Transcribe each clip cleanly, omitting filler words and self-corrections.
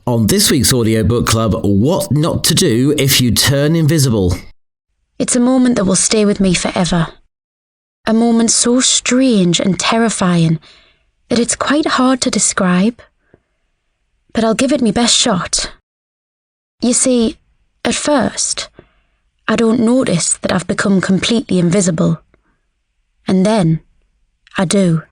On this week's Audiobook Club, what not to do if you turn invisible. It's a moment that will stay with me forever. A moment so strange and terrifying that it's quite hard to describe. But I'll give it my best shot. You see, at first, I don't notice that I've become completely invisible. And then, I do.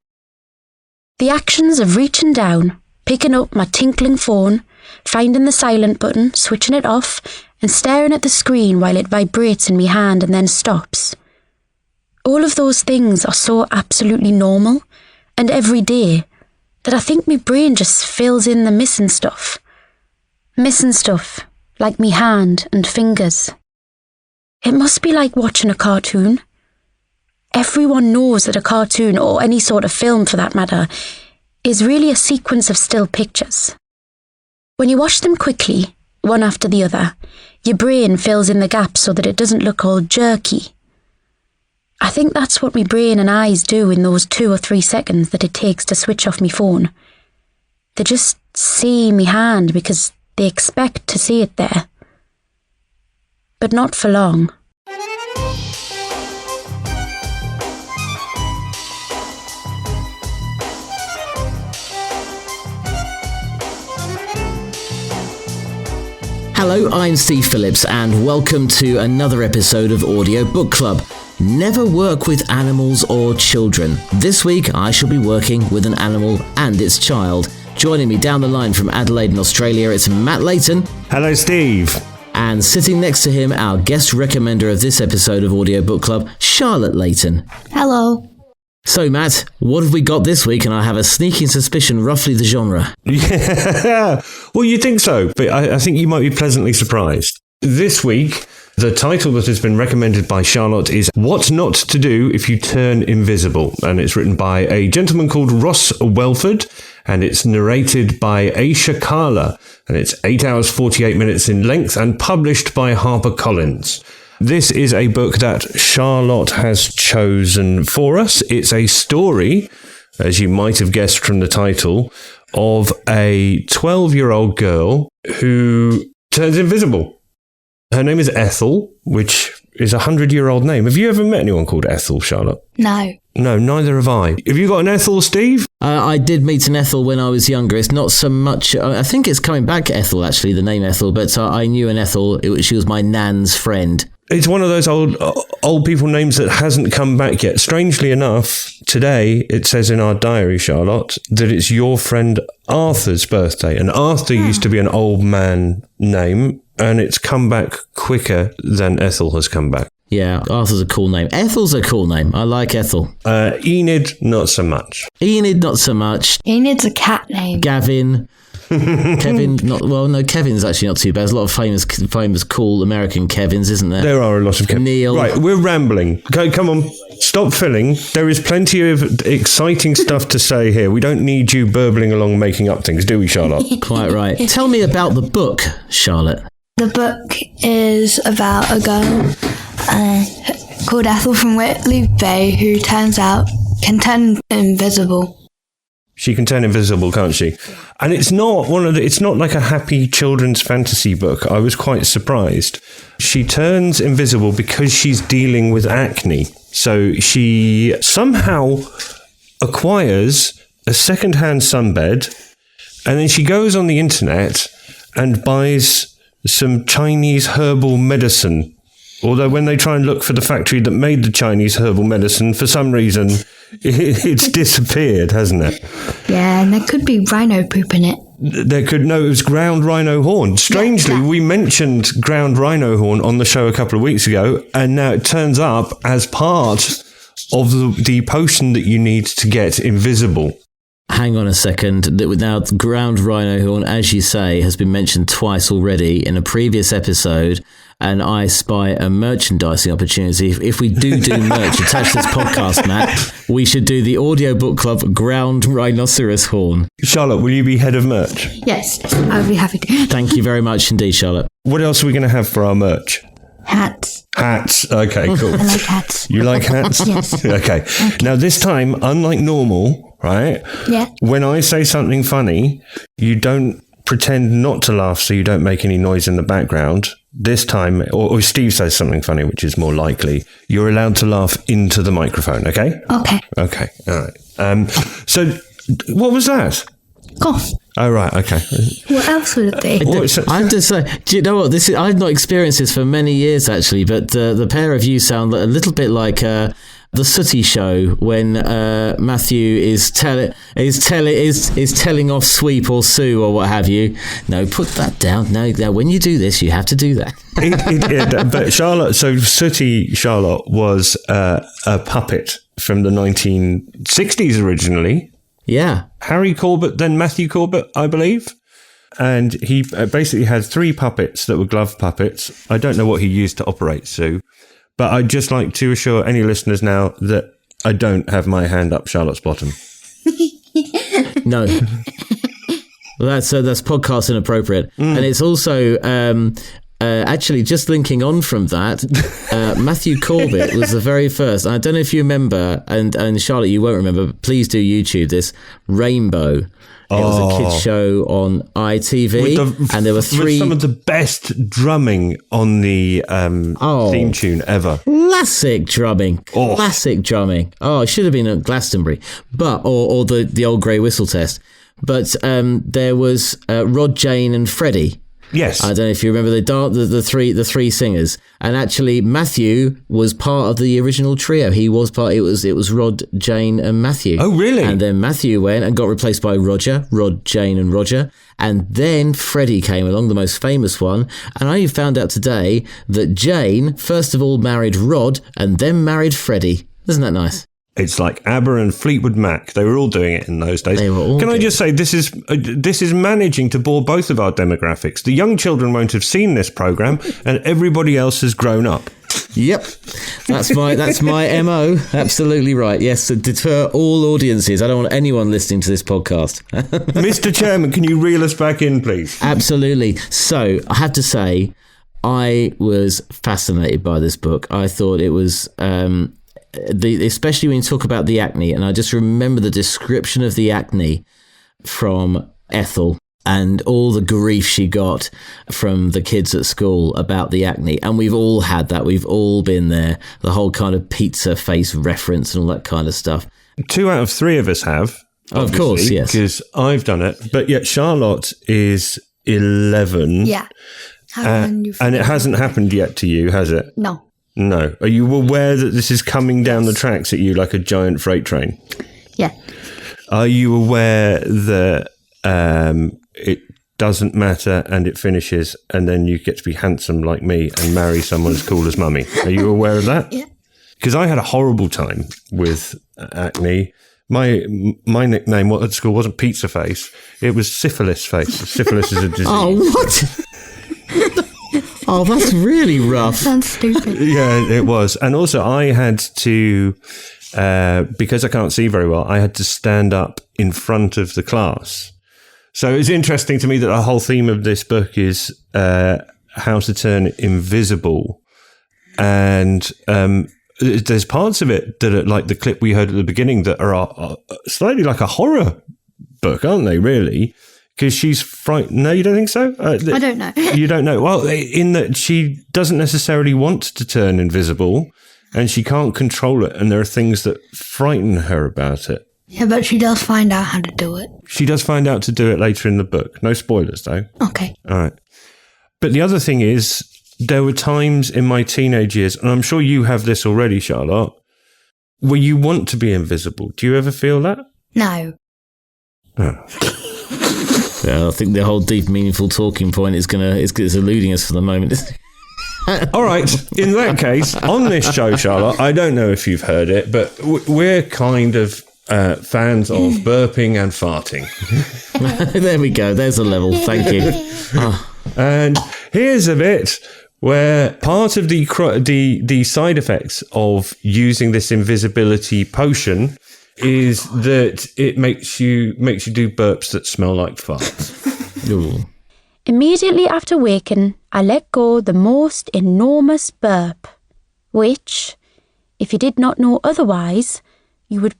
The actions of reaching down, picking up my tinkling phone, finding the silent button, switching it off, and staring at the screen while it vibrates in my hand and then stops. All of those things are so absolutely normal and everyday that I think my brain just fills in the missing stuff. Missing stuff, like me hand and fingers. It must be like watching a cartoon. Everyone knows that a cartoon, or any sort of film for that matter, is really a sequence of still pictures. When you watch them quickly, one after the other, your brain fills in the gaps so that it doesn't look all jerky. I think that's what my brain and eyes do in those 2 or 3 seconds that it takes to switch off my phone. They just see me hand because they expect to see it there. But not for long. Hello, I'm Steve Phillips and welcome to another episode of Audiobook Club. Never work with animals or children. This week I shall be working with an animal and its child. Joining me down the line from Adelaide in Australia, it's Matt Layton. Hello, Steve. And sitting next to him, our guest recommender of this episode of Audiobook Club, Charlotte Layton. Hello. So, Matt, what have we got this week? And I have a sneaking suspicion roughly the genre. Yeah, well, you think so, but I think you might be pleasantly surprised. This week, the title that has been recommended by Charlotte is What Not to Do If You Turn Invisible, and it's written by a gentleman called Ross Welford, and it's narrated by Aisha Kala, and it's 8 hours 48 minutes in length and published by HarperCollins. This is a book that Charlotte has chosen for us. It's a story, as you might have guessed from the title, of a 12-year-old girl who turns invisible. Her name is Ethel, which is a 100-year-old name. Have you ever met anyone called Ethel, Charlotte? No. No, neither have I. Have you got an Ethel, Steve? I did meet an Ethel when I was younger. It's not so much... I think it's coming back, Ethel, actually, the name Ethel. But I knew an Ethel. She was my nan's friend. It's one of those old people names that hasn't come back yet. Strangely enough, today it says in our diary, Charlotte, that it's your friend Arthur's birthday. And Arthur used to be an old man name, and it's come back quicker than Ethel has come back. Yeah, Arthur's a cool name. Ethel's a cool name. I like Ethel. Enid, not so much. Enid, not so much. Enid's a cat name. Gavin. Kevin, Kevin's actually not too bad. There's a lot of famous cool American Kevins, isn't there? There are a lot of Kevins. Neil. Right, we're rambling. Okay, come on, stop filling. There is plenty of exciting stuff to say here. We don't need you burbling along making up things, do we, Charlotte? Quite right. Tell me about the book, Charlotte. The book is about a girl called Ethel from Whitley Bay who turns out can turn invisible. She can turn invisible, can't she? And it's not it's not like a happy children's fantasy book. I was quite surprised. She turns invisible because she's dealing with acne. So she somehow acquires a second-hand sunbed, and then she goes on the internet and buys some Chinese herbal medicine. Although when they try and look for the factory that made the Chinese herbal medicine, for some reason, it's disappeared, hasn't it? Yeah, and there could be rhino poop in it. It was ground rhino horn. Strangely, we mentioned ground rhino horn on the show a couple of weeks ago, and now it turns up as part of the potion that you need to get invisible. Hang on a second. Now, ground rhino horn, as you say, has been mentioned twice already in a previous episode, and I spy a merchandising opportunity. If we do merch attached to this podcast, Matt, we should do the Audiobook Club ground rhinoceros horn. Charlotte, will you be head of merch? Yes, I'll be happy to. Thank you very much indeed, Charlotte. What else are we going to have for our merch? Hats. Hats. Okay, cool. I like hats. You like hats? Yes. Okay. Now, this time, unlike normal, right? Yeah. When I say something funny, you don't pretend not to laugh so you don't make any noise in the background. This time, or Steve says something funny, which is more likely, you're allowed to laugh into the microphone, okay? Okay. Okay, all right. So what was that? Cough. Oh, right, okay. What else would it be? I have to say, do you know what? I've not experienced this for many years, actually, but the pair of you sound a little bit like the Sooty Show when Matthew is telling off Sweep or Sue or what have you. No, put that down. No, when you do this, you have to do that. But Sooty Charlotte was a puppet from the 1960s originally. Yeah. Harry Corbett, then Matthew Corbett, I believe. And he basically had 3 puppets that were glove puppets. I don't know what he used to operate Sue. But I'd just like to assure any listeners now that I don't have my hand up Charlotte's bottom. No. Well, that's podcast inappropriate. And it's also... actually, just linking on from that, Matthew Corbett was the very first. I don't know if you remember, and Charlotte, you won't remember, but please do YouTube this, Rainbow. It was a kids show on ITV, and there were 3... With some of the best drumming on the theme tune ever. Classic drumming. Classic drumming. Oh, it should have been at Glastonbury, or the old grey whistle test. But there was Rod, Jane and Freddie. Yes. I don't know if you remember the three singers. And actually Matthew was part of the original trio. He was part. It was Rod, Jane and Matthew. Oh, really? And then Matthew went and got replaced by Roger, Rod, Jane and Roger. And then Freddie came along, the most famous one. And I found out today that Jane first of all married Rod and then married Freddie. Isn't that nice? It's like ABBA and Fleetwood Mac. They were all doing it in those days. They were all. Can I just say, this is managing to bore both of our demographics. The young children won't have seen this program, and everybody else has grown up. Yep, that's my MO. Absolutely right. Yes, to deter all audiences. I don't want anyone listening to this podcast. Mr. Chairman, can you reel us back in, please? Absolutely. So I have to say, I was fascinated by this book. I thought it was. Especially when you talk about the acne, and I just remember the description of the acne from Ethel and all the grief she got from the kids at school about the acne. And we've all had that. We've all been there. The whole kind of pizza face reference and all that kind of stuff. 2 out of 3 of us have. Of course, yes. Because I've done it. But yet Charlotte is 11. Yeah. And it hasn't happened yet to you, has it? No. No. Are you aware that this is coming down the tracks at you like a giant freight train? Yeah. Are you aware that it doesn't matter and it finishes and then you get to be handsome like me and marry someone as cool as Mummy? Are you aware of that? Yeah. Because I had a horrible time with acne. My nickname at school wasn't Pizza Face. It was Syphilis Face. Syphilis is a disease. Oh, what? Oh, that's really rough. Sounds stupid. Yeah, it was. And also I had to, because I can't see very well, I had to stand up in front of the class. So it's interesting to me that the whole theme of this book is how to turn invisible. And there's parts of it that are like the clip we heard at the beginning that are slightly like a horror book, aren't they, really? Because she's frightened. No, you don't think so? I don't know. You don't know. Well, in that she doesn't necessarily want to turn invisible and she can't control it. And there are things that frighten her about it. Yeah, but she does find out how to do it. She does find out to do it later in the book. No spoilers, though. Okay. All right. But the other thing is, there were times in my teenage years, and I'm sure you have this already, Charlotte, where you want to be invisible. Do you ever feel that? No. Oh. Yeah, I think the whole deep, meaningful talking point is eluding us for the moment. All right. In that case, on this show, Charlotte, I don't know if you've heard it, but we're kind of fans of burping and farting. There we go. There's a level. Thank you. Oh. And here's a bit where part of the side effects of using this invisibility potion is that it makes you do burps that smell like farts. Ooh. Immediately after waking, I let go the most enormous burp, which, if you did not know otherwise, you would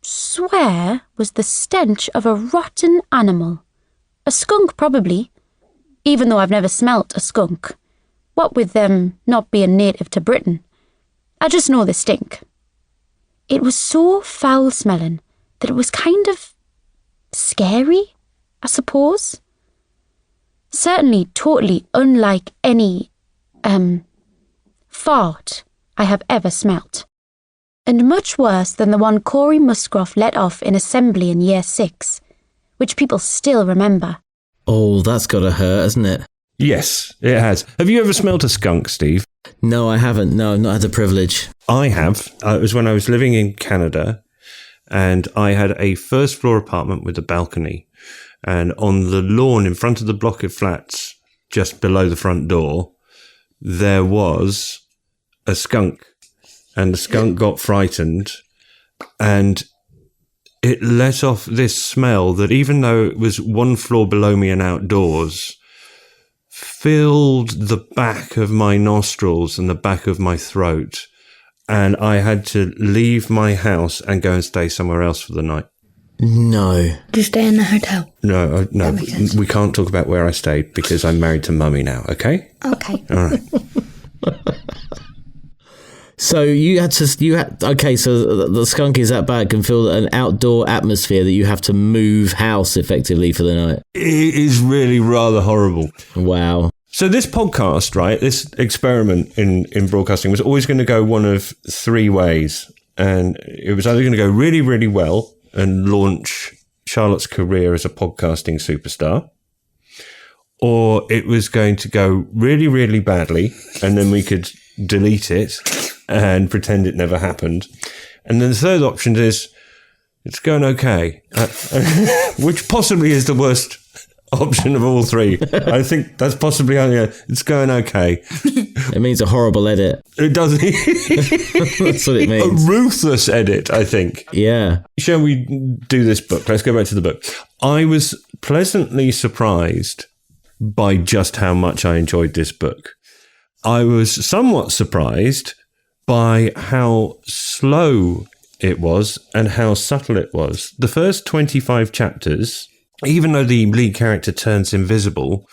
swear was the stench of a rotten animal, A skunk, probably. Even though I've never smelt a skunk. What with them not being native to Britain. I just know they stink. It was so foul-smelling that it was kind of scary, I suppose. Certainly totally unlike any, fart I have ever smelt. And much worse than the one Corey Musgrove let off in assembly in Year 6, which people still remember. Oh, that's gotta hurt, hasn't it? Yes, it has. Have you ever smelt a skunk, Steve? No, I haven't. No, I've not had the privilege. I have. It was when I was living in Canada, and I had a first floor apartment with a balcony. And on the lawn in front of the block of flats, just below the front door, there was a skunk. And the skunk got frightened, and it let off this smell that, even though it was one floor below me and outdoors, filled the back of my nostrils and the back of my throat. And I had to leave my house and go and stay somewhere else for the night. No. Did you stay in the hotel? No, we can't talk about where I stayed because I'm married to Mummy now, okay? Okay. All right. So so the skunk is that bad, can feel an outdoor atmosphere that you have to move house effectively for the night. It is really rather horrible. Wow. So this podcast, right, this experiment in broadcasting was always going to go one of three ways. And it was either going to go really, really well and launch Charlotte's career as a podcasting superstar, or it was going to go really, really badly, and then we could delete it and pretend it never happened. And then the third option is it's going okay, which possibly is the worst option of all three. I think that's possibly it's going okay. It means a horrible edit. It does. That's what it means. A ruthless edit, I think. Yeah. Shall we do this book? Let's go back to the book. I was pleasantly surprised by just how much I enjoyed this book. I was somewhat surprised by how slow it was and how subtle it was. The first 25 chapters, even though the lead character turns invisible,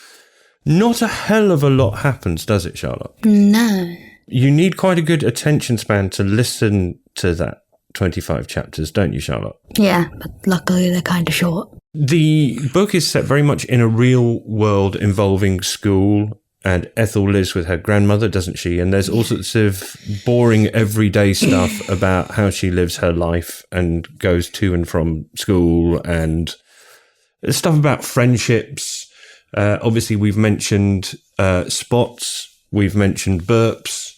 not a hell of a lot happens, does it, Charlotte? No. You need quite a good attention span to listen to that 25 chapters, don't you, Charlotte? Yeah, but luckily they're kind of short. The book is set very much in a real world involving school, and Ethel lives with her grandmother, doesn't she? And there's all sorts of boring everyday stuff about how she lives her life and goes to and from school, and stuff about friendships. Obviously, we've mentioned spots. We've mentioned burps.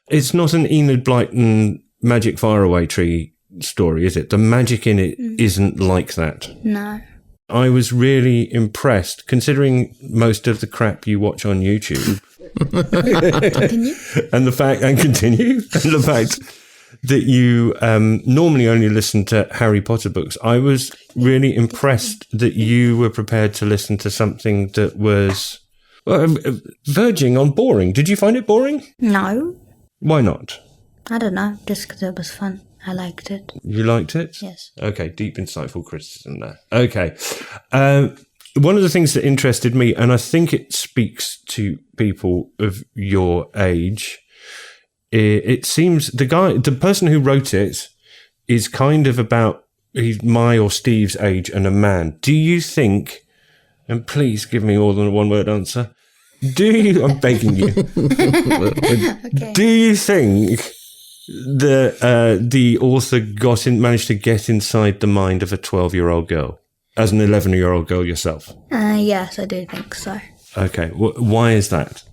It's not an Enid Blyton magic faraway tree story, is it? The magic in it isn't like that. No. I was really impressed, considering most of the crap you watch on YouTube. Continue? And the fact that you normally only listen to Harry Potter books. I was really impressed that you were prepared to listen to something that was verging on boring. Did you find it boring? No. Why not? I don't know, just because it was fun. I liked it. You liked it? Yes. Okay, deep, insightful criticism there. Okay. One of the things that interested me, and I think it speaks to people of your age, it seems the person who wrote it is kind of about my or Steve's age and a man. Do you think, and please give me more than a one-word answer, I'm begging you, Okay. do you think the author managed to get inside the mind of a 12-year-old girl, as an 11-year-old girl yourself? Yes, I do think so. Okay, why is that?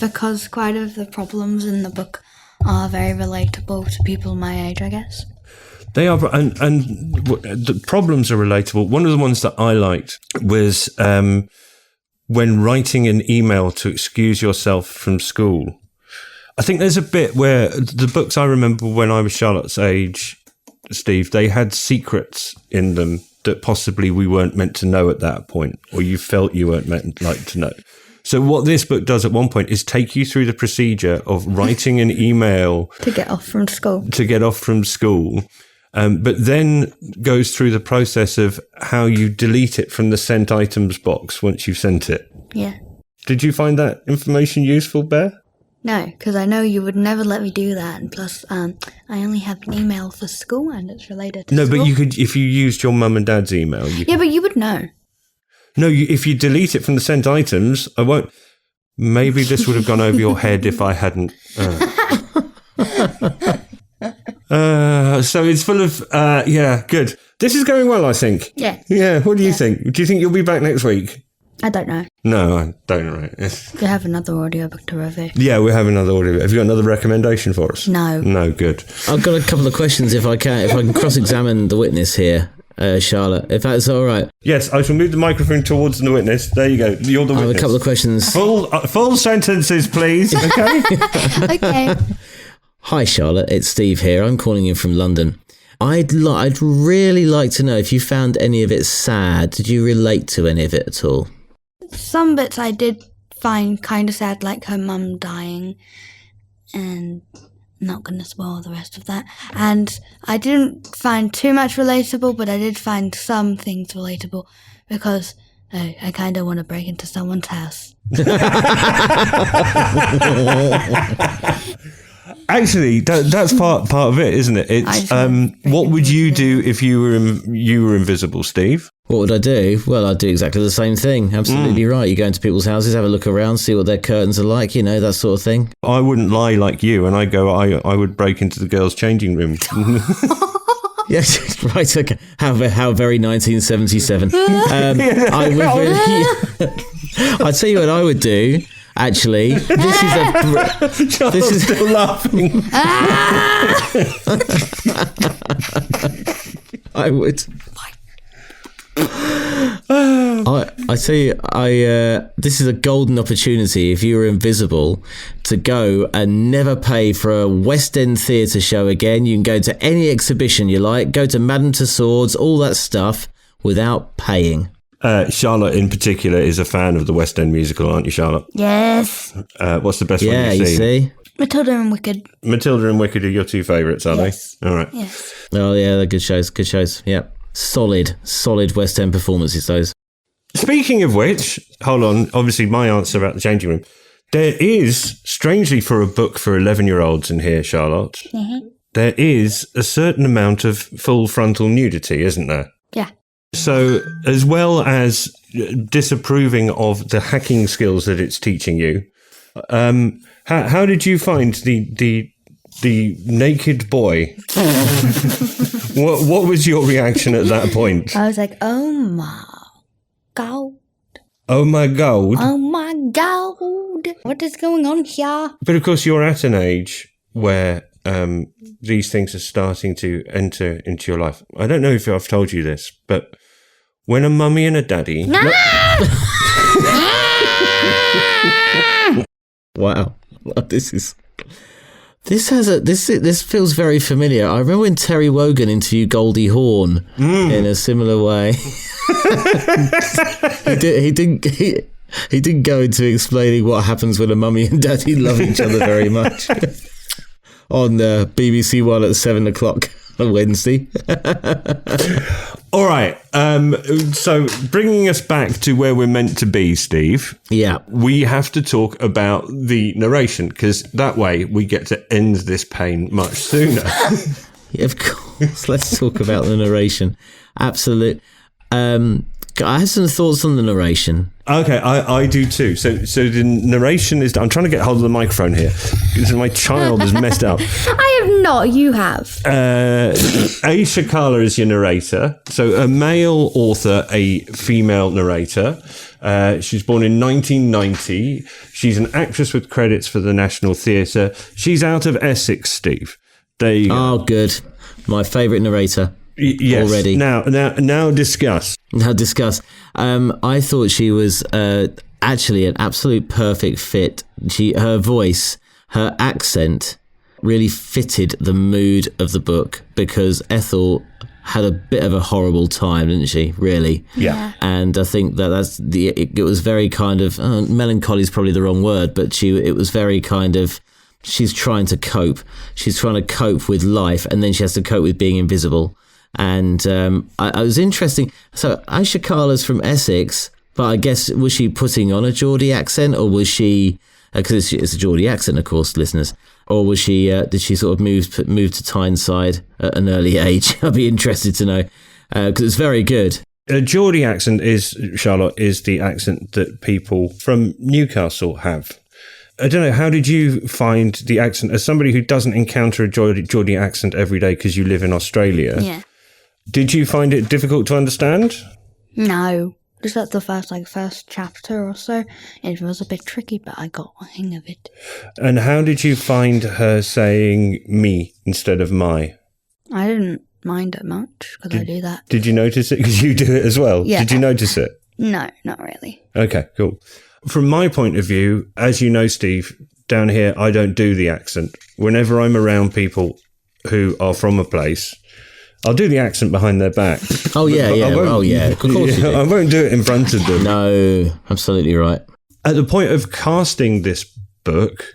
Because quite of the problems in the book are very relatable to people my age, I guess. They are, and the problems are relatable. One of the ones that I liked was when writing an email to excuse yourself from school. I think there's a bit where the books I remember when I was Charlotte's age, Steve, they had secrets in them that possibly we weren't meant to know at that point, or you felt you weren't meant to know. So what this book does at one point is take you through the procedure of writing an email To get off from school. but then goes through the process of how you delete it from the sent items box once you've sent it. Yeah. Did you find that information useful, Bear? No, because I know you would never let me do that. And plus, I only have an email for school and it's related to school. No, but you could, if you used your mum and dad's email. Yeah, but you would know. No, if you delete it from the sent items, I won't. Maybe this would have gone over your head if I hadn't. So it's full of, yeah, good. This is going well, I think. Yeah. Yeah, what do you think? Do you think you'll be back next week? I don't know. No, I don't know. We have another audiobook to review. Yeah, we have another audio. Have you got another recommendation for us? No. No, good. I've got a couple of questions if I can cross-examine the witness here, Charlotte, if that's all right. Yes, I shall move the microphone towards the witness. There you go. You're the witness. I have a couple of questions. Full sentences, please. Okay? Okay. Hi, Charlotte. It's Steve here. I'm calling in from London. I'd really like to know if you found any of it sad. Did you relate to any of it at all? Some bits I did find kind of sad, like her mum dying, and not going to spoil the rest of that. And I didn't find too much relatable, but I did find some things relatable because I kind of want to break into someone's house. Actually, that's part of it, isn't it? It's what would you do if you were invisible, Steve? What would I do? Well, I'd do exactly the same thing. Absolutely right. You go into people's houses, have a look around, see what their curtains are like, that sort of thing. I wouldn't lie like you, and I would break into the girls' changing room. Yes, right. Okay. How very 1977. I would. I'd tell you what I would do. Actually, this is still laughing. I would. I tell you, this is a golden opportunity if you were invisible to go and never pay for a West End theatre show again. You can go to any exhibition you like, go to Madame Tussauds, all that stuff without paying. Charlotte in particular is a fan of the West End musical, aren't you, Charlotte? Yes. What's the best one you've seen? You see? Matilda and Wicked. Matilda and Wicked are your two favourites, are they? All right. Yes. Oh, yeah, they're good shows. Yeah. Solid West End performances, those. Speaking of which, hold on, obviously my answer about the changing room. There is, strangely for a book for 11-year-olds in here, Charlotte, there is a certain amount of full frontal nudity, isn't there? Yeah. So, as well as disapproving of the hacking skills that it's teaching you, how did you find the naked boy? What was your reaction at that point? I was like, oh my God. Oh my God. Oh my God. What is going on here? But of course, you're at an age where these things are starting to enter into your life. I don't know if I've told you this, but when a mummy and a daddy... Wow. This feels very familiar. I remember when Terry Wogan interviewed Goldie Hawn in a similar way. He didn't go into explaining what happens when a mummy and daddy love each other very much. On BBC One at 7:00 on Wednesday. All right. So bringing us back to where we're meant to be, Steve. Yeah. We have to talk about the narration because that way we get to end this pain much sooner. Yeah, of course. Let's talk about the narration. Absolutely. I have some thoughts on the narration. Okay, I do too. So the narration is... I'm trying to get hold of the microphone here because my child has messed up. I have not. You have. Aisha Kala is your narrator. So a male author, a female narrator. She's born in 1990. She's an actress with credits for the National Theatre. She's out of Essex, Steve. There you go. Oh, good. My favourite narrator. Yes. Already. Now discuss. I thought she was actually an absolute perfect fit. Her voice, her accent really fitted the mood of the book because Ethel had a bit of a horrible time, didn't she? Really. Yeah. And I think it was very kind of melancholy is probably the wrong word, but it was very kind of she's trying to cope. She's trying to cope with life, and then she has to cope with being invisible. And I was interesting. So Aisha Kala's from Essex, but I guess, was she putting on a Geordie accent, or was she, because it's a Geordie accent, of course, listeners, or was she, did she sort of move to Tyneside at an early age? I'd be interested to know, because it's very good. A Geordie accent Charlotte, is the accent that people from Newcastle have. I don't know, how did you find the accent as somebody who doesn't encounter a Geordie accent every day because you live in Australia? Yeah. Did you find it difficult to understand? No. Just at the first chapter or so, it was a bit tricky, but I got a hang of it. And how did you find her saying me instead of my? I didn't mind it much, because I do that. Did you notice it? Because you do it as well. Yeah. Did you notice it? No, not really. Okay, cool. From my point of view, as you know, Steve, down here, I don't do the accent. Whenever I'm around people who are from a place, I'll do the accent behind their back. Oh, yeah, yeah. Oh, yeah. Of course you do. I won't do it in front of them. No, absolutely right. At the point of casting this book,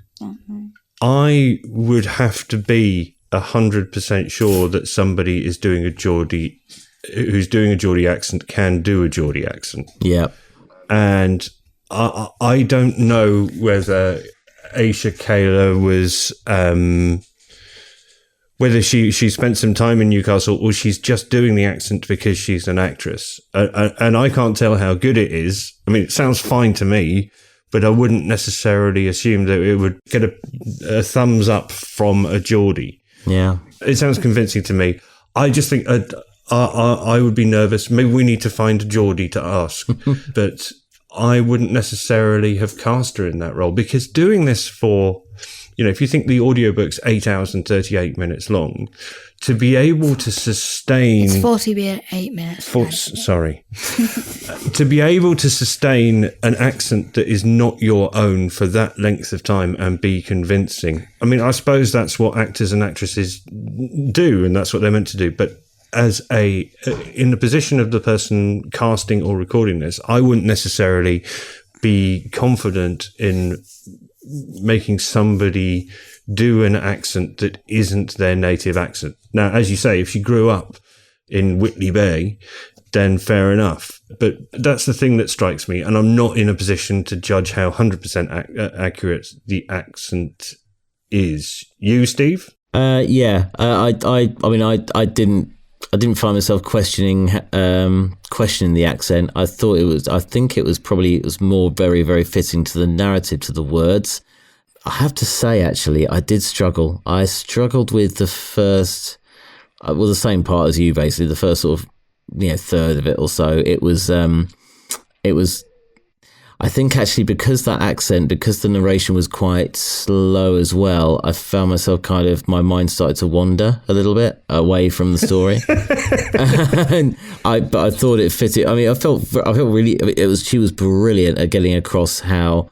I would have to be 100% sure that somebody is doing who's doing a Geordie accent can do a Geordie accent. Yeah. And I don't know whether Aisha Kala was... whether she spent some time in Newcastle or she's just doing the accent because she's an actress. And I can't tell how good it is. I mean, it sounds fine to me, but I wouldn't necessarily assume that it would get a thumbs up from a Geordie. Yeah. It sounds convincing to me. I just think I would be nervous. Maybe we need to find a Geordie to ask. But I wouldn't necessarily have cast her in that role, because doing this for... You know, if you think the audiobook's 8 hours and 38 minutes long, to be able to sustain... It's 48 minutes. Sorry. To be able to sustain an accent that is not your own for that length of time and be convincing. I mean, I suppose that's what actors and actresses do, and that's what they're meant to do. But in the position of the person casting or recording this, I wouldn't necessarily be confident in making somebody do an accent that isn't their native accent. Now, as you say, if she grew up in Whitley Bay, then fair enough. But that's the thing that strikes me, and I'm not in a position to judge how 100% accurate the accent is. You, Steve? Yeah. I mean, I didn't find myself questioning the accent. I think it was more very, very fitting to the narrative, to the words. I have to say, actually, I did struggle. I struggled with the first, the same part as you, basically, the first sort of, third of it or so. It was, I think actually because the narration was quite slow as well, I found myself my mind started to wander a little bit away from the story. But I thought it fitted. I mean, I felt really, she was brilliant at getting across how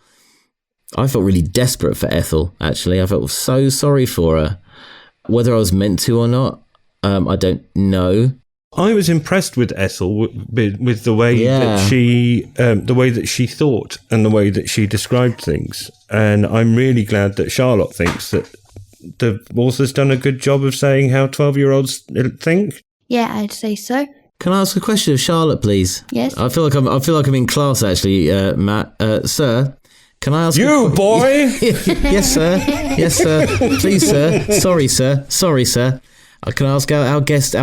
I felt really desperate for Ethel, actually. I felt so sorry for her. Whether I was meant to or not, I don't know. I was impressed with Ethel with the way that she thought and the way that she described things, and I'm really glad that Charlotte thinks that the author's done a good job of saying how 12-year-olds think. Yeah, I'd say so. Can I ask a question of Charlotte, please? Yes. I feel like I'm in class, actually, Matt. Sir, can I ask you, boy? Yes, sir. Yes, sir. Please, sir. Sorry, sir. Can I ask our guest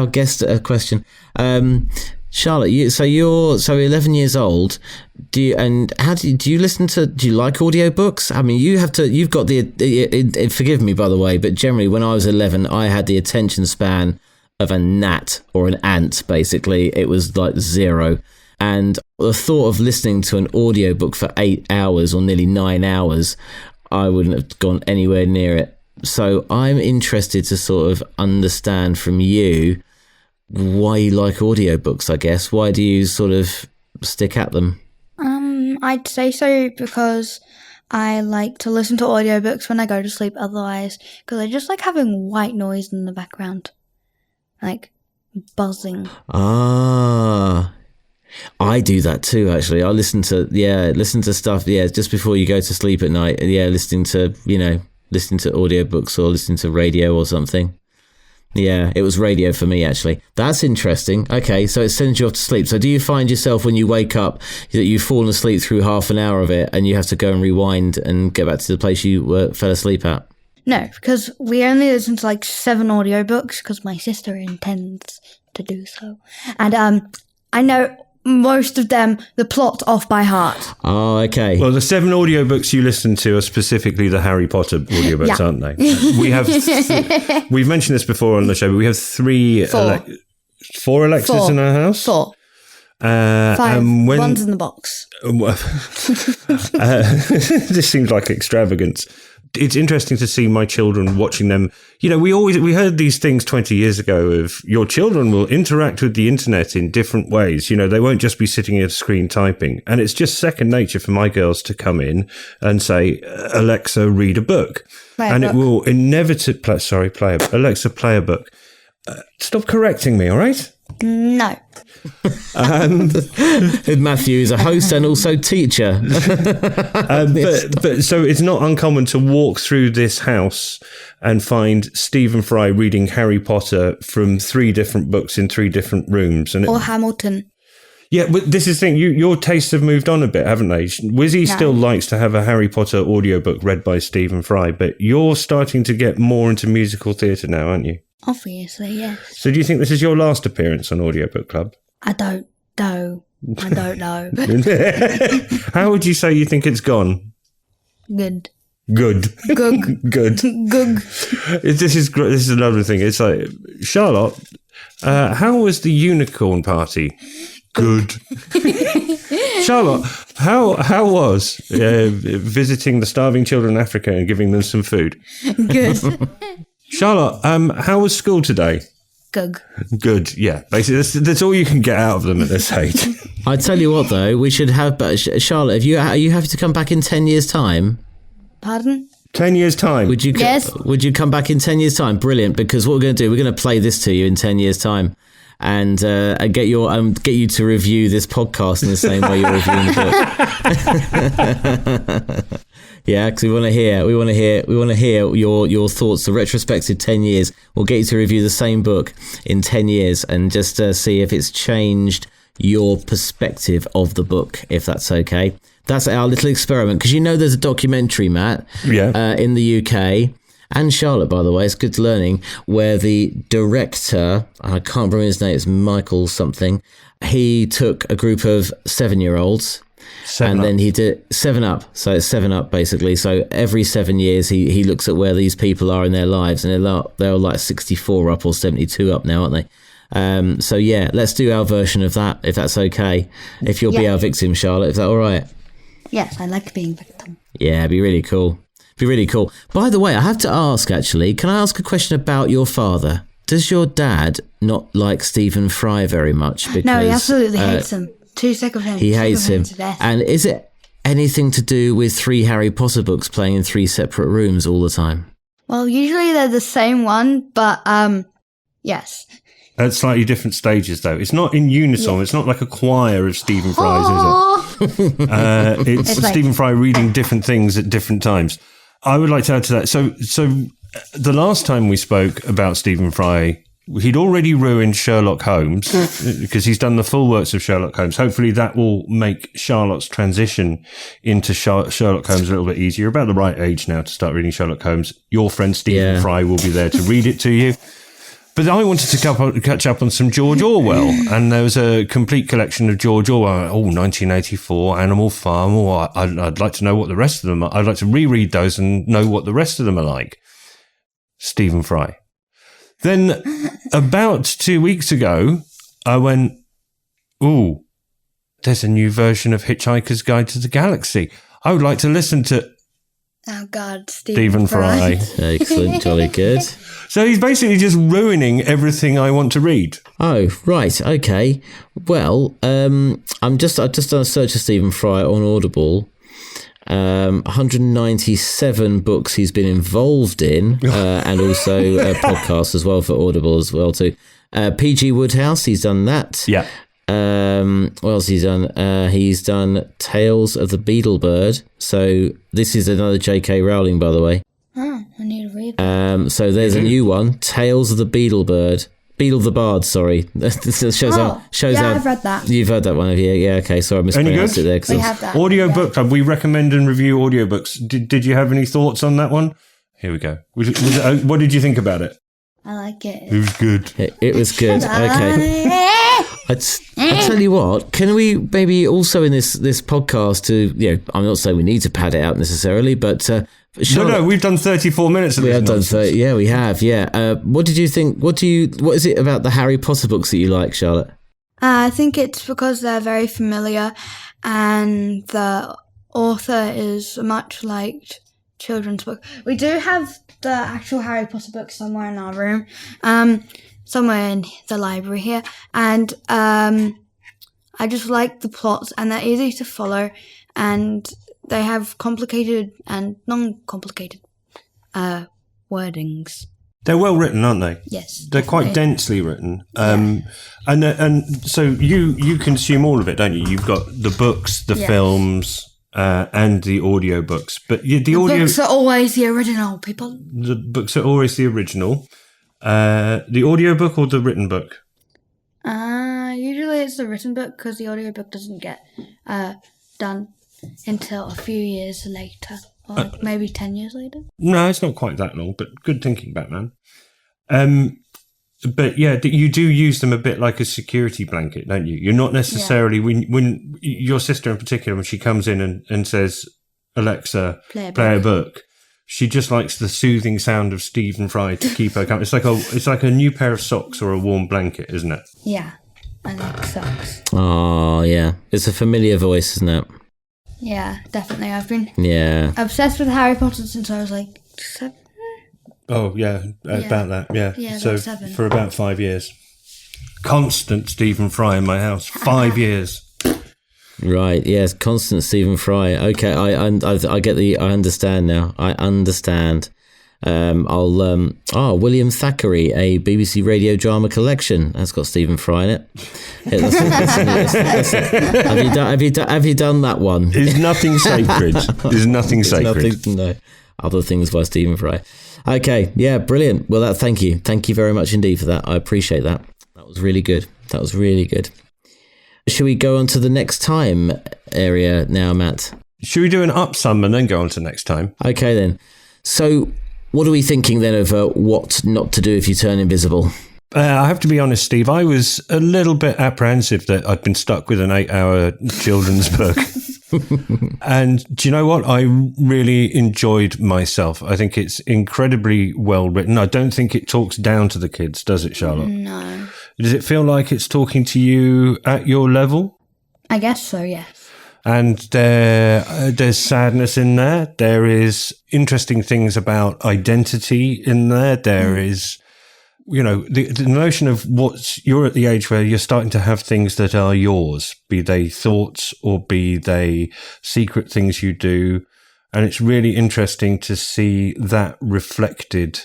a question? Charlotte, you're 11 years old. Do you listen to? Do you like audiobooks? I mean, you've got the. Forgive me, by the way, but generally, when I was 11, I had the attention span of a gnat or an ant. Basically, it was like 0. And the thought of listening to an audiobook for 8 hours or nearly 9 hours, I wouldn't have gone anywhere near it. So I'm interested to sort of understand from you why you like audiobooks, I guess. Why do you sort of stick at them? I'd say so because I like to listen to audiobooks when I go to sleep otherwise, because I just like having white noise in the background, like buzzing. I do that too, actually. I listen to stuff, just before you go to sleep at night. Yeah, listening to, listening to audiobooks or listening to radio or something. Yeah, it was radio for me, actually. That's interesting. Okay, so it sends you off to sleep. So do you find yourself when you wake up that you've fallen asleep through half an hour of it and you have to go and rewind and get back to the place you fell asleep at? No, because we only listen to 7 audiobooks because my sister intends to do so. And I know most of them, the plot off by heart. Oh, okay. Well, the 7 audiobooks you listen to are specifically the Harry Potter audiobooks, aren't they? We have, we've mentioned this before on the show, but we have 4 Alexas in our house. 4. 5. And One's in the box. This seems like extravagance. It's interesting to see my children watching them. You know, we heard these things 20 years ago of your children will interact with the internet in different ways. You know, they won't just be sitting at a screen typing. And it's just second nature for my girls to come in and say, Alexa, read a book. It will inevitably, Alexa, play a book. Stop correcting me, all right? No. Matthew is a host and also teacher. But so it's not uncommon to walk through this house and find Stephen Fry reading Harry Potter from 3 different books in 3 different rooms. Or Hamilton. Yeah, but this is the thing. Your tastes have moved on a bit, haven't they? Wizzy still likes to have a Harry Potter audiobook read by Stephen Fry, but you're starting to get more into musical theatre now, aren't you? Obviously, yes. So do you think this is your last appearance on Audiobook Club? I don't know. How would you say you think it's gone? Good. Good. Gug. Good. Gug. This is another thing. It's like, Charlotte, how was the unicorn party? Good. Charlotte, how was visiting the starving children in Africa and giving them some food? Good. Charlotte, how was school today? Gug. Good, yeah. Basically, that's all you can get out of them at this age. I tell you what, though, we should have. But Charlotte, are you happy to come back in 10 years' time? Pardon? 10 years' time. Would you? Yes. Would you come back in 10 years' time? Brilliant. Because what we're going to do, we're going to play this to you in 10 years' time, and get you to review this podcast in the same way you're reviewing the book. Yeah, because we want to hear your thoughts. The retrospective 10 years. We'll get you to review the same book in 10 years and just see if it's changed your perspective of the book, if that's okay. That's our little experiment. Because there's a documentary, Matt, in the UK, and Charlotte, by the way, it's good learning, where the director, I can't remember his name, it's Michael something, he took a group of 7-year-olds. Then he did 7 Up. So it's 7 Up, basically. So every 7 years, he looks at where these people are in their lives. And they're like 64 up or 72 up now, aren't they? So, yeah, let's do our version of that, if that's okay. If you'll be our victim, Charlotte, is that all right? Yes, I like being victim. Yeah, it'd be really cool. By the way, I have to ask, actually, can I ask a question about your father? Does your dad not like Stephen Fry very much? Because, no, he absolutely hates him. Too sick of him. He hates him. To death. And is it anything to do with 3 Harry Potter books playing in 3 separate rooms all the time? Well, usually they're the same one, but yes. At slightly different stages, though. It's not in unison. Yeah. It's not like a choir of Stephen Fry's, is it? It's like Stephen Fry reading different things at different times. I would like to add to that. So the last time we spoke about Stephen Fry, he'd already ruined Sherlock Holmes because he's done the full works of Sherlock Holmes. Hopefully that will make Charlotte's transition into Sherlock Holmes a little bit easier. You're about the right age now to start reading Sherlock Holmes. Your friend Stephen Fry will be there to read it to you. But I wanted to catch up on some George Orwell, and there was a complete collection of George Orwell. 1984, Animal Farm. I'd like to know what the rest of them are. I'd like to reread those and know what the rest of them are like. Stephen Fry. Then about 2 weeks ago, I went, ooh, there's a new version of Hitchhiker's Guide to the Galaxy. I would like to listen to... Oh, God, Stephen Fry. Excellent, jolly good. So he's basically just ruining everything I want to read. Oh, right, okay. Well, I've just done a search of Stephen Fry on Audible. 197 books he's been involved in, and also podcasts as well for Audible as well too. P.G. Wodehouse, he's done that. Yeah. What else he's done? He's done Tales of the Beetlebird. So this is another J.K. Rowling, by the way. Oh, I need to read that. So there's a new one, Tales of the Beetle the Bard, sorry. This shows how I've read that. You've heard that one, have you? Yeah, okay, sorry, I mispronounced it there. We have that. Audiobook Club, we recommend and review audiobooks. Did you have any thoughts on that one? Here we go. What did you think about it? I like it. It was good. It was good. Okay. I tell you what, can we maybe also in this podcast I'm not saying we need to pad it out necessarily, but No, we've done 34 minutes of this. We have done 30. Yeah, we have. Yeah. What did you think? What is it about the Harry Potter books that you like, Charlotte? I think it's because they're very familiar, and the author is a much liked children's book. We do have the actual Harry Potter book somewhere in our room, somewhere in the library here, and I just like the plots, and they're easy to follow, and they have complicated and non-complicated wordings. They're well written, aren't they? Yes. They're quite densely written. And so you consume all of it, don't you? You've got the books, the films, and the audiobooks. But the books are always the original, people. The books are always the original. The audiobook or the written book? Usually it's the written book because the audiobook doesn't get done until a few years later, or maybe 10 years later. No, it's not quite that long, but good thinking, Batman. But yeah, you do use them a bit like a security blanket, don't you? You're not necessarily, when your sister in particular, when she comes in and says, Alexa, play a book, she just likes the soothing sound of Stephen Fry to keep her calm. It's like a new pair of socks or a warm blanket, isn't it? Yeah, I like socks. Oh, yeah. It's a familiar voice, isn't it? Yeah, definitely. I've been obsessed with Harry Potter since I was like 7. Oh, yeah, about that, yeah. Yeah, so 7. For about 5 years. Constant Stephen Fry in my house. 5 years. Right, yes, constant Stephen Fry. Okay, I get I understand now. I understand. William Thackeray, a BBC radio drama collection. That's got Stephen Fry in it. Have you done that one? There's nothing sacred. There's nothing sacred. No, other things by Stephen Fry. Okay, yeah, brilliant. Well, thank you very much indeed for that. I appreciate that. That was really good. Should we go on to the next time area now, Matt? Should we do an up sum and then go on to next time? Okay, then. So, what are we thinking then of what not to do if you turn invisible? I have to be honest, Steve, I was a little bit apprehensive that I'd been stuck with an 8-hour children's book. And do you know what? I really enjoyed myself. I think it's incredibly well written. I don't think it talks down to the kids, does it, Charlotte? No. Does it feel like it's talking to you at your level? I guess so, yes. And there's sadness in there. There is interesting things about identity in there. There is, the notion of you're at the age where you're starting to have things that are yours, be they thoughts or be they secret things you do. And it's really interesting to see that reflected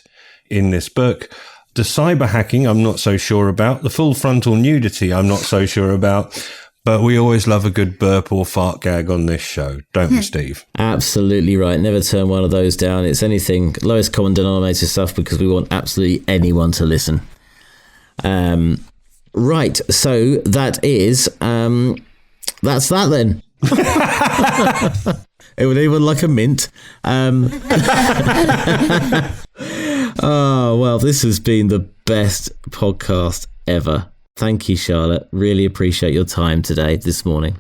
in this book. The cyber hacking, I'm not so sure about. The full frontal nudity, I'm not so sure about. But we always love a good burp or fart gag on this show, don't we, Steve? Absolutely right. Never turn one of those down. It's anything lowest common denominator stuff because we want absolutely anyone to listen. Right. So that is that's that then. It would even like a mint. Oh, well, this has been the best podcast ever. Thank you, Charlotte. Really appreciate your time today, this morning,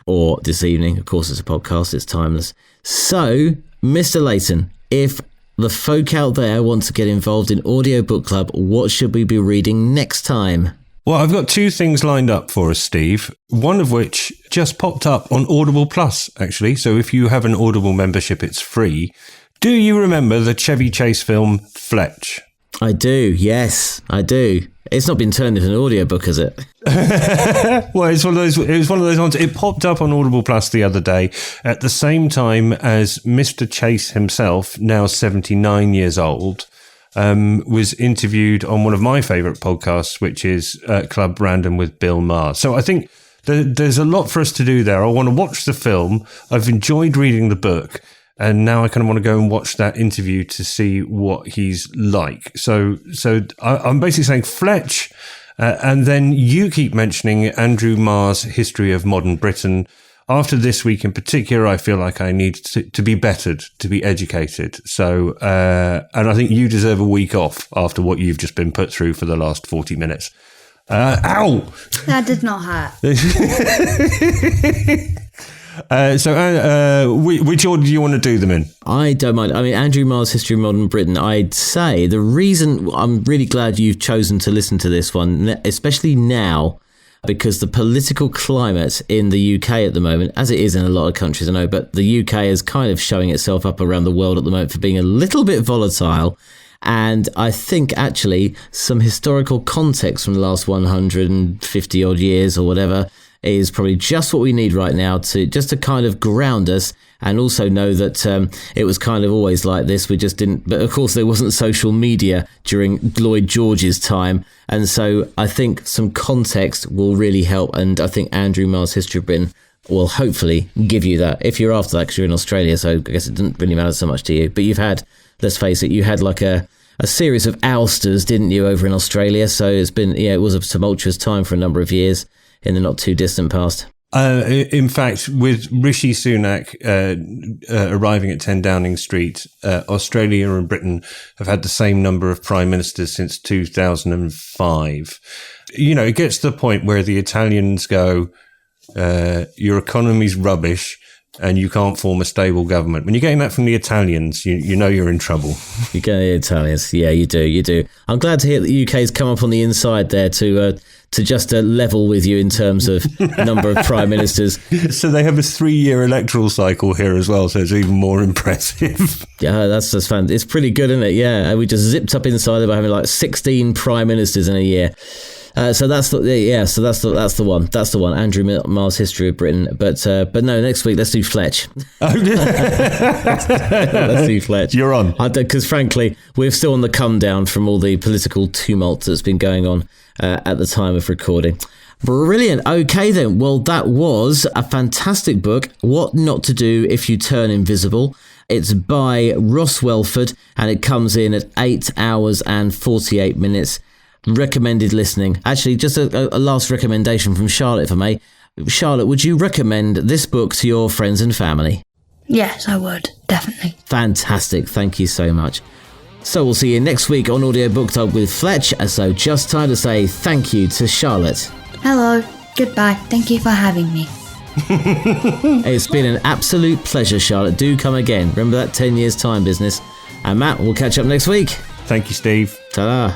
or this evening. Of course, it's a podcast. It's timeless. So, Mr. Layton, if the folk out there want to get involved in Audiobook Club, what should we be reading next time? Well, I've got 2 things lined up for us, Steve, one of which just popped up on Audible Plus, actually. So if you have an Audible membership, it's free. Do you remember the Chevy Chase film Fletch? I do, yes, I do. It's not been turned into an audiobook, has it? Well, it was one of those ones. It popped up on Audible Plus the other day at the same time as Mr. Chase himself, now 79 years old, was interviewed on one of my favourite podcasts, which is Club Random with Bill Maher. So I think there's a lot for us to do there. I want to watch the film. I've enjoyed reading the book. And now I kind of want to go and watch that interview to see what he's like. So I'm basically saying Fletch, and then you keep mentioning Andrew Marr's History of Modern Britain. After this week in particular, I feel like I need to be bettered, to be educated. So, and I think you deserve a week off after what you've just been put through for the last 40 minutes. Ow! That did not hurt. Which order do you want to do them in? I don't mind. I mean, Andrew Marr's History of Modern Britain, I'd say the reason I'm really glad you've chosen to listen to this one, especially now, because the political climate in the UK at the moment, as it is in a lot of countries, I know, but the UK is kind of showing itself up around the world at the moment for being a little bit volatile. And I think actually some historical context from the last 150 odd years or whatever is probably just what we need right now to kind of ground us, and also know that it was kind of always like this. We just didn't, but of course there wasn't social media during Lloyd George's time, and so I think some context will really help, and I think Andrew Marr's History of Britain will hopefully give you that if you're after that, because you're in Australia, so I guess it didn't really matter so much to you. But you've had, let's face it, you had like a series of ousters, didn't you, over in Australia? So it's been, it was a tumultuous time for a number of years in the not too distant past. In fact, with Rishi Sunak arriving at 10 Downing Street, Australia and Britain have had the same number of prime ministers since 2005. It gets to the point where the Italians go, your economy's rubbish and you can't form a stable government. When you're getting that from the Italians, you know you're in trouble. You get the Italians. Yeah, you do. I'm glad to hear that the UK's come up on the inside there to just level with you in terms of number of prime ministers. So they have a 3-year electoral cycle here as well, so it's even more impressive. Yeah, that's just fun. It's pretty good, isn't it? Yeah, we just zipped up inside by having like 16 prime ministers in a year. So that's the one. That's the one. Andrew Marr's History of Britain. But no, next week let's do Fletch. Let's do Fletch. You're on. Because frankly, we're still on the come down from all the political tumult that's been going on at the time of recording. Brilliant. Okay then. Well, that was a fantastic book. What Not to Do If You Turn Invisible. It's by Ross Welford, and it comes in at 8 hours and 48 minutes. Recommended listening. Actually, just a last recommendation from Charlotte, if I may. Charlotte, would you recommend this book to your friends and family? Yes, I would. Definitely. Fantastic. Thank you so much. So we'll see you next week on Audiobook Talk with Fletch. So just time to say thank you to Charlotte. Hello. Goodbye. Thank you for having me. It's been an absolute pleasure, Charlotte. Do come again. Remember that 10 years time business. And Matt, we'll catch up next week. Thank you, Steve. Ta-da.